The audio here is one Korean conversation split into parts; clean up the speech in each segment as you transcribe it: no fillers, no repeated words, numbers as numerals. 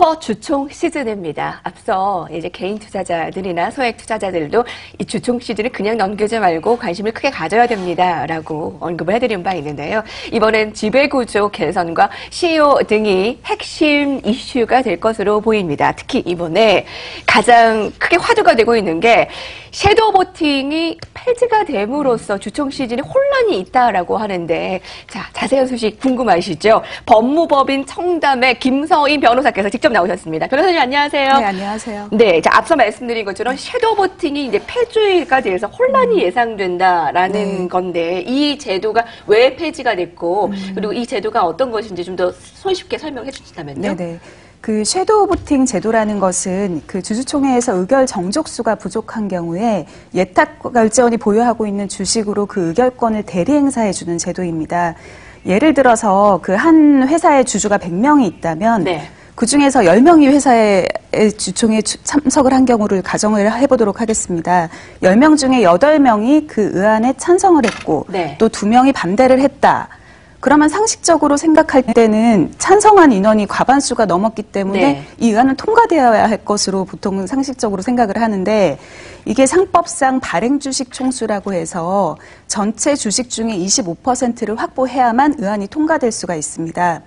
벌써 주총 시즌입니다. 앞서 이제 개인 투자자들이나 소액 투자자들도 이 주총 시즌을 그냥 넘기지 말고 관심을 크게 가져야 됩니다라고 언급을 해드린 바 있는데요. 이번엔 지배구조 개선과 CEO 등이 핵심 이슈가 될 것으로 보입니다. 특히 이번에 가장 크게 화두가 되고 있는 게 섀도우 보팅이 폐지가 됨으로써 주총 시즌에 혼란이 있다라고 하는데, 자, 자세한 소식 궁금하시죠? 법무법인 청담의 김서인 변호사께서 직접 나오셨습니다. 변호사님 안녕하세요. 네, 안녕하세요. 네, 자, 앞서 말씀드린 것처럼 섀도우 보팅이 이제 폐지가 돼서 혼란이 예상된다라는 건데, 이 제도가 왜 폐지가 됐고, 그리고 이 제도가 어떤 것인지 좀 더 손쉽게 설명해 주신다면요. 네네. 그 섀도우 보팅 제도라는 것은 그 주주총회에서 의결 정족수가 부족한 경우에 예탁 결제원이 보유하고 있는 주식으로 그 의결권을 대리 행사해주는 제도입니다. 예를 들어서 그 한 회사의 주주가 100명이 있다면 네. 그 중에서 10명이 회사의 주총에 참석을 한 경우를 가정을 해보도록 하겠습니다. 10명 중에 8명이 그 의안에 찬성을 했고 네. 또 2명이 반대를 했다. 그러면 상식적으로 생각할 때는 찬성한 인원이 과반수가 넘었기 때문에 네. 이 의안은 통과되어야 할 것으로 보통 상식적으로 생각을 하는데, 이게 상법상 발행주식 총수라고 해서 전체 주식 중에 25%를 확보해야만 의안이 통과될 수가 있습니다.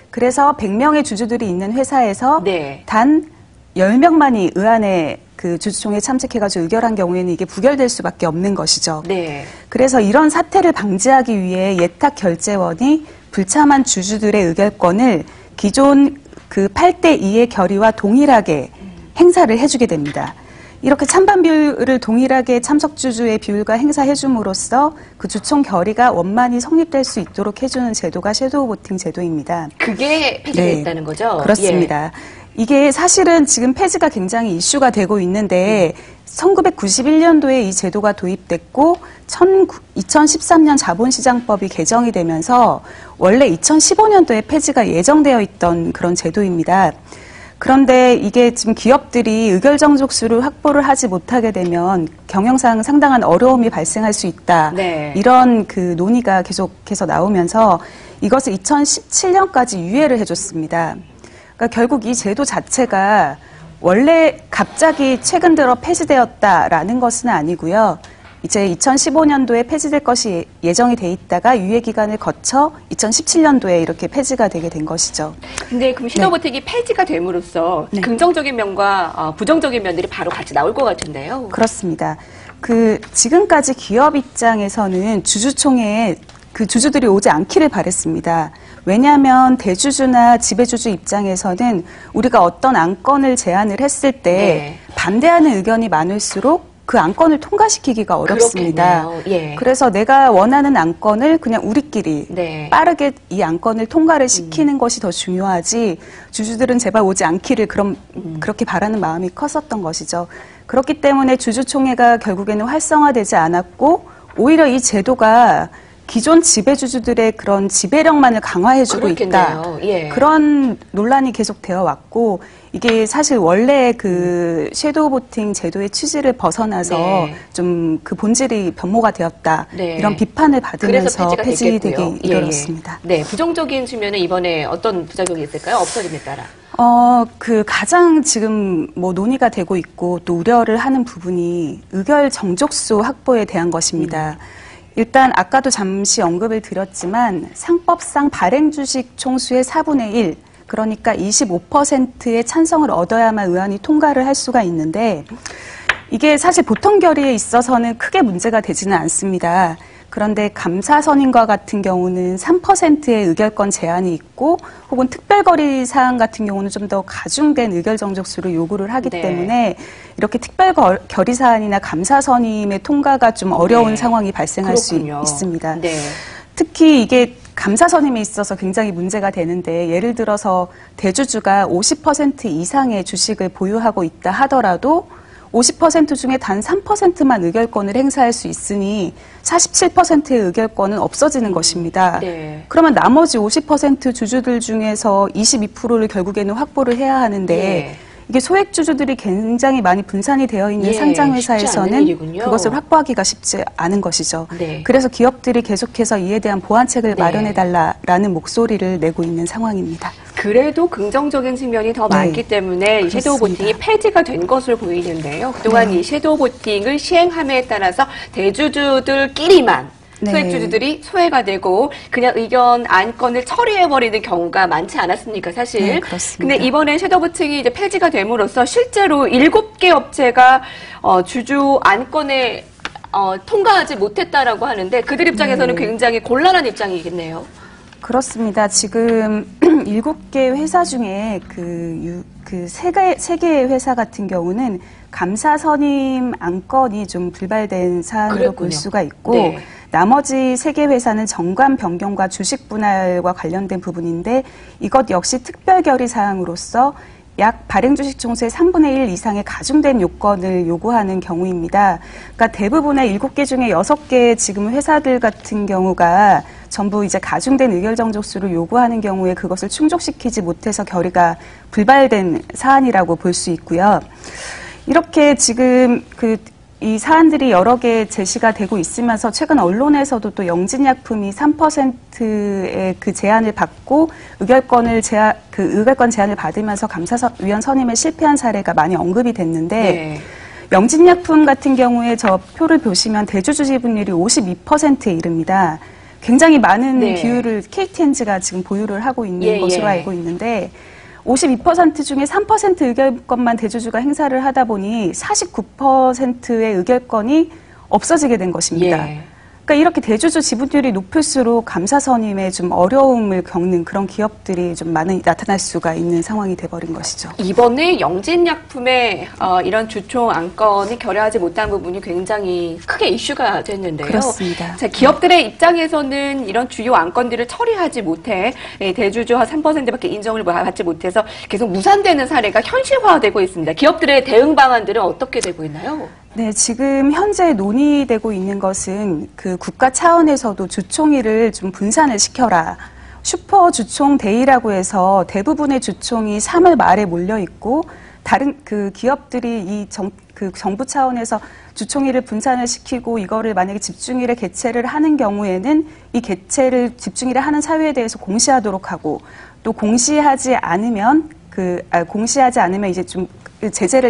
그래서 100명의 주주들이 있는 회사에서 네. 단 10명만이 의안에 그 주주총회에 참석해가지고 의결한 경우에는 이게 부결될 수밖에 없는 것이죠. 네. 그래서 이런 사태를 방지하기 위해 예탁 결제원이 불참한 주주들의 의결권을 기존 그 8대2의 결의와 동일하게 행사를 해주게 됩니다. 이렇게 찬반 비율을 동일하게 참석 주주의 비율과 행사해줌으로써 그 주총 결의가 원만히 성립될 수 있도록 해주는 제도가 섀도우 보팅 제도입니다. 그게 폐지됐다는 거죠? 그렇습니다. 예. 이게 사실은 지금 폐지가 굉장히 이슈가 되고 있는데 1991년도에 이 제도가 도입됐고 2013년 자본시장법이 개정이 되면서 원래 2015년도에 폐지가 예정되어 있던 그런 제도입니다. 그런데 이게 지금 기업들이 의결 정족수를 확보를 하지 못하게 되면 경영상 상당한 어려움이 발생할 수 있다. 네. 이런 그 논의가 계속해서 나오면서 이것을 2017년까지 유예를 해줬습니다. 그러니까 결국 이 제도 자체가 원래 갑자기 최근 들어 폐지되었다라는 것은 아니고요. 이제 2015년도에 폐지될 것이 예정이 돼 있다가 유예 기간을 거쳐 2017년도에 이렇게 폐지가 되게 된 것이죠. 근데 그럼 섀도우 보팅이 폐지가 됨으로써 네. 긍정적인 면과 부정적인 면들이 바로 같이 나올 것 같은데요. 그렇습니다. 그 지금까지 기업 입장에서는 주주총회에 그 주주들이 오지 않기를 바랬습니다. 왜냐하면 대주주나 지배주주 입장에서는 우리가 어떤 안건을 제안을 했을 때 네. 반대하는 의견이 많을수록 그 안건을 통과시키기가 어렵습니다. 예. 그래서 내가 원하는 안건을 그냥 우리끼리 네. 빠르게 이 안건을 통과를 시키는 것이 더 중요하지, 주주들은 제발 오지 않기를 그렇게 바라는 마음이 컸었던 것이죠. 그렇기 때문에 주주총회가 결국에는 활성화되지 않았고 오히려 이 제도가 기존 지배주주들의 그런 지배력만을 강화해주고 그렇겠네요. 있다. 예. 그런 논란이 계속되어 왔고, 이게 사실 원래 그 섀도우 보팅 제도의 취지를 벗어나서 네. 좀 그 본질이 변모가 되었다. 네. 이런 비판을 받으면서 그래서 폐지가 폐지되게 됐겠고요. 이르렀습니다. 네, 부정적인 측면은 이번에 어떤 부작용이 있을까요? 없어짐에 따라. 그 가장 지금 뭐 논의가 되고 있고 또 우려를 하는 부분이 의결 정족수 확보에 대한 것입니다. 일단 아까도 잠시 언급을 드렸지만 상법상 발행주식 총수의 4분의 1, 그러니까 25%의 찬성을 얻어야만 의안이 통과를 할 수가 있는데, 이게 사실 보통 결의에 있어서는 크게 문제가 되지는 않습니다. 그런데 감사선임과 같은 경우는 3%의 의결권 제한이 있고, 혹은 특별거리 사항 같은 경우는 좀 더 가중된 의결 정족수를 요구를 하기 네. 때문에 이렇게 특별결의 사안이나 감사선임의 통과가 좀 어려운 네. 상황이 발생할 그렇군요. 수 있습니다. 네. 특히 이게 감사선임에 있어서 굉장히 문제가 되는데, 예를 들어서 대주주가 50% 이상의 주식을 보유하고 있다 하더라도 50% 중에 단 3%만 의결권을 행사할 수 있으니 47%의 의결권은 없어지는 것입니다. 네. 그러면 나머지 50% 주주들 중에서 22%를 결국에는 확보를 해야 하는데, 네. 이게 소액 주주들이 굉장히 많이 분산이 되어 있는 예, 상장 쉽지 않은 회사에서는 일이군요. 그것을 확보하기가 쉽지 않은 것이죠. 네. 그래서 기업들이 계속해서 이에 대한 보완책을 네. 마련해달라라는 목소리를 내고 있는 상황입니다. 그래도 긍정적인 측면이 더 네, 많기 때문에 이 섀도우 그렇습니다. 보팅이 폐지가 된 것으로 보이는데요. 그동안 이 섀도우 보팅을 시행함에 따라서 대주주들끼리만 네. 소액주주들이 소외가 되고 그냥 의견 안건을 처리해버리는 경우가 많지 않았습니까, 사실. 네, 그렇습니다. 근데 이번에 섀도우 보팅이 이제 폐지가 됨으로써 실제로 7개 업체가 주주 안건에 통과하지 못했다라고 하는데 그들 입장에서는 굉장히 곤란한 입장이겠네요. 그렇습니다. 지금 7개 회사 중에 세 개의 회사 같은 경우는 감사 선임 안건이 좀 불발된 사안으로 그랬군요. 볼 수가 있고 네. 나머지 3개 회사는 정관 변경과 주식 분할과 관련된 부분인데 이것 역시 특별 결의 사항으로서 약 발행 주식 총수의 3분의 1 이상의 가중된 요건을 요구하는 경우입니다. 그러니까 대부분의 7개 중에 6개 지금 회사들 같은 경우가 전부 이제 가중된 의결 정족수를 요구하는 경우에 그것을 충족시키지 못해서 결의가 불발된 사안이라고 볼 수 있고요. 이렇게 지금 이 사안들이 여러 개 제시가 되고 있으면서 최근 언론에서도 또 영진약품이 3%의 그 제한을 받고 의결권 제한을 받으면서 감사위원 선임에 실패한 사례가 많이 언급이 됐는데 네. 영진약품 같은 경우에 저 표를 보시면 대주주 지분율이 52%에 이릅니다. 굉장히 많은 네. 비율을 KTNG가 지금 보유를 하고 있는 예, 것으로 예. 알고 있는데 52% 중에 3% 의결권만 대주주가 행사를 하다 보니 49%의 의결권이 없어지게 된 것입니다. 예. 그러니까 이렇게 대주주 지분율이 높을수록 감사 선임에 좀 어려움을 겪는 그런 기업들이 좀 많이 나타날 수가 있는 상황이 돼버린 것이죠. 이번에 영진약품의 이런 주총 안건이 결의하지 못한 부분이 굉장히 크게 이슈가 됐는데요. 그렇습니다. 자, 기업들의 입장에서는 이런 주요 안건들을 처리하지 못해 대주주 한 3%밖에 인정을 받지 못해서 계속 무산되는 사례가 현실화되고 있습니다. 기업들의 대응 방안들은 어떻게 되고 있나요? 네, 지금 현재 논의되고 있는 것은 그 국가 차원에서도 주총일을 좀 분산을 시켜라. 슈퍼 주총 데이라고 해서 대부분의 주총이 3월 말에 몰려 있고 다른 그 기업들이 정부 차원에서 주총일을 분산을 시키고 이거를 만약에 집중일에 개최를 하는 경우에는 이 개최를 집중일에 하는 사유에 대해서 공시하도록 하고 또 공시하지 않으면 이제 좀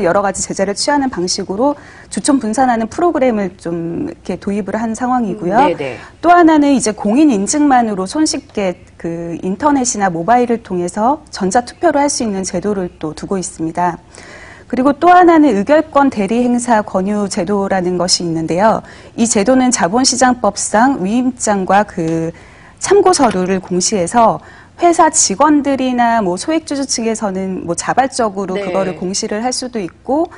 여러 가지 제재를 취하는 방식으로 주총 분산하는 프로그램을 좀 이렇게 도입을 한 상황이고요. 네네. 또 하나는 이제 공인 인증만으로 손쉽게 그 인터넷이나 모바일을 통해서 전자 투표를 할 수 있는 제도를 또 두고 있습니다. 그리고 또 하나는 의결권 대리 행사 권유 제도라는 것이 있는데요. 이 제도는 자본시장법상 위임장과 그 참고 서류를 공시해서 회사 직원들이나 뭐 소액주주 측에서는 뭐 자발적으로 네. 그거를 공시를 할 수도 있고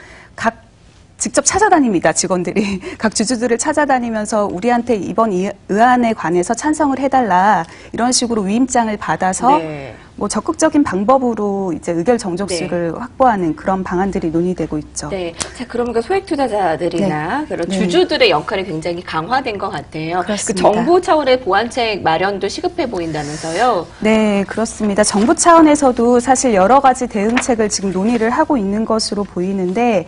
직접 찾아다닙니다. 직원들이 각 주주들을 찾아다니면서 우리한테 이번 의안에 관해서 찬성을 해달라 이런 식으로 위임장을 받아서 네. 뭐 적극적인 방법으로 이제 의결 정족수를 확보하는 그런 방안들이 논의되고 있죠. 네. 자, 그럼 그 소액 투자자들이나 그런 주주들의 역할이 굉장히 강화된 것 같아요. 그렇습니다. 그 정부 차원의 보완책 마련도 시급해 보인다면서요? 네, 그렇습니다. 정부 차원에서도 사실 여러 가지 대응책을 지금 논의를 하고 있는 것으로 보이는데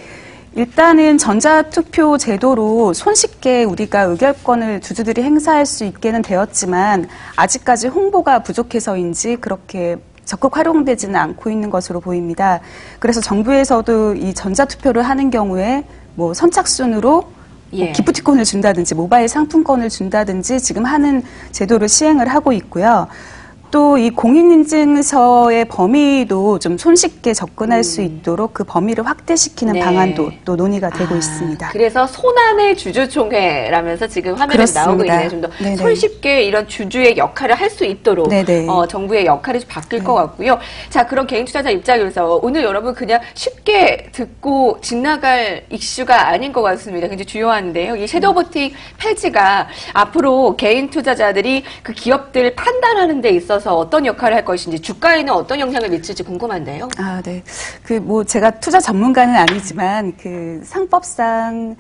일단은 전자투표 제도로 손쉽게 우리가 의결권을 주주들이 행사할 수 있게는 되었지만 아직까지 홍보가 부족해서인지 그렇게 적극 활용되지는 않고 있는 것으로 보입니다. 그래서 정부에서도 이 전자투표를 하는 경우에 뭐 선착순으로 예. 기프티콘을 준다든지 모바일 상품권을 준다든지 지금 하는 제도를 시행을 하고 있고요. 또 이 공인인증서의 범위도 좀 손쉽게 접근할 수 있도록 그 범위를 확대시키는 네. 방안도 또 논의가 되고 있습니다. 그래서 손안의 주주총회라면서 지금 화면에 그렇습니다. 나오고 있네요. 좀 더 네네. 손쉽게 이런 주주의 역할을 할 수 있도록 네네. 정부의 역할이 좀 바뀔 것 같고요. 자, 그런 개인 투자자 입장에서 오늘 여러분 그냥 쉽게 듣고 지나갈 이슈가 아닌 것 같습니다. 굉장히 주요한데요. 이 섀도우 보팅 폐지가 앞으로 개인 투자자들이 그 기업들 판단하는 데 있어서 어떤 역할을 할 것인지 주가에는 어떤 영향을 미칠지 궁금한데요. 아, 네. 제가 투자 전문가는 아니지만 상법상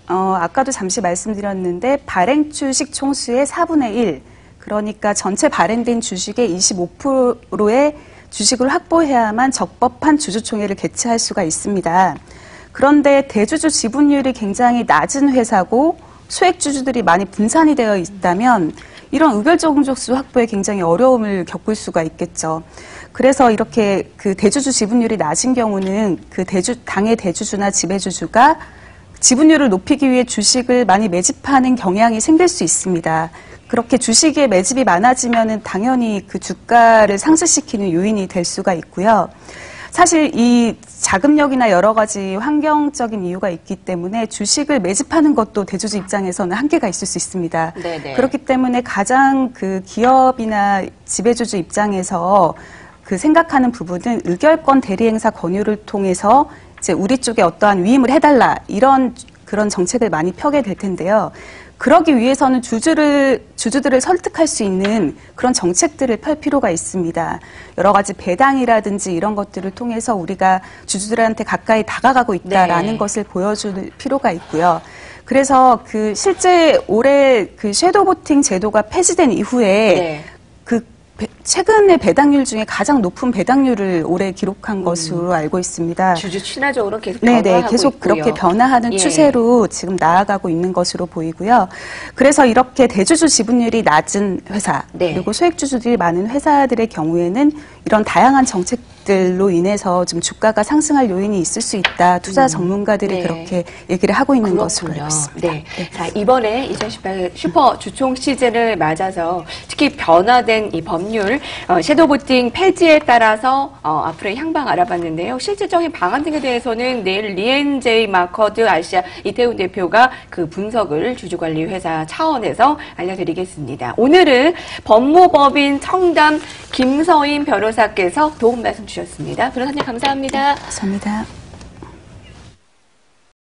아까도 잠시 말씀드렸는데 발행 주식 총수의 4분의 1, 그러니까 전체 발행된 주식의 25%의 주식을 확보해야만 적법한 주주총회를 개최할 수가 있습니다. 그런데 대주주 지분율이 굉장히 낮은 회사고 소액주주들이 많이 분산이 되어 있다면 이런 의결 정족수 확보에 굉장히 어려움을 겪을 수가 있겠죠. 그래서 이렇게 그 대주주 지분율이 낮은 경우는 그 당의 대주주나 지배주주가 지분율을 높이기 위해 주식을 많이 매집하는 경향이 생길 수 있습니다. 그렇게 주식의 매집이 많아지면은 당연히 그 주가를 상승시키는 요인이 될 수가 있고요. 사실 이 자금력이나 여러 가지 환경적인 이유가 있기 때문에 주식을 매집하는 것도 대주주 입장에서는 한계가 있을 수 있습니다. 네네. 그렇기 때문에 가장 그 기업이나 지배주주 입장에서 그 생각하는 부분은 의결권 대리행사 권유를 통해서 이제 우리 쪽에 어떠한 위임을 해달라 이런 그런 정책을 많이 펴게 될 텐데요. 그러기 위해서는 주주들을 설득할 수 있는 그런 정책들을 펼 필요가 있습니다. 여러 가지 배당이라든지 이런 것들을 통해서 우리가 주주들한테 가까이 다가가고 있다라는 네. 것을 보여줄 필요가 있고요. 그래서 그 실제 올해 그 섀도우 보팅 제도가 폐지된 이후에 네. 최근의 배당률 중에 가장 높은 배당률을 올해 기록한 것으로 알고 있습니다. 주주 친화적으로 계속 네네, 변화하고 계속 있고요. 그렇게 변화하는 예. 추세로 지금 나아가고 있는 것으로 보이고요. 그래서 이렇게 대주주 지분율이 낮은 회사, 네. 그리고 소액주주들이 많은 회사들의 경우에는 이런 다양한 정책들로 인해서 좀 주가가 상승할 요인이 있을 수 있다. 투자 전문가들이 네. 그렇게 얘기를 하고 있는 그렇군요. 것으로 알고 있습니다. 네. 자, 이번에 2018 슈퍼 주총 시즌을 맞아서 특히 변화된 이 법률, 섀도우 보팅 폐지에 따라서 앞으로의 향방 알아봤는데요. 실질적인 방안 등에 대해서는 내일 리엔제이 마커드 아시아 이태훈 대표가 그 분석을 주주관리회사 차원에서 알려드리겠습니다. 오늘은 법무법인 청담 김서인 변호사께서 도움 말씀 주셨습니다. 변호사님 감사합니다. 감사합니다.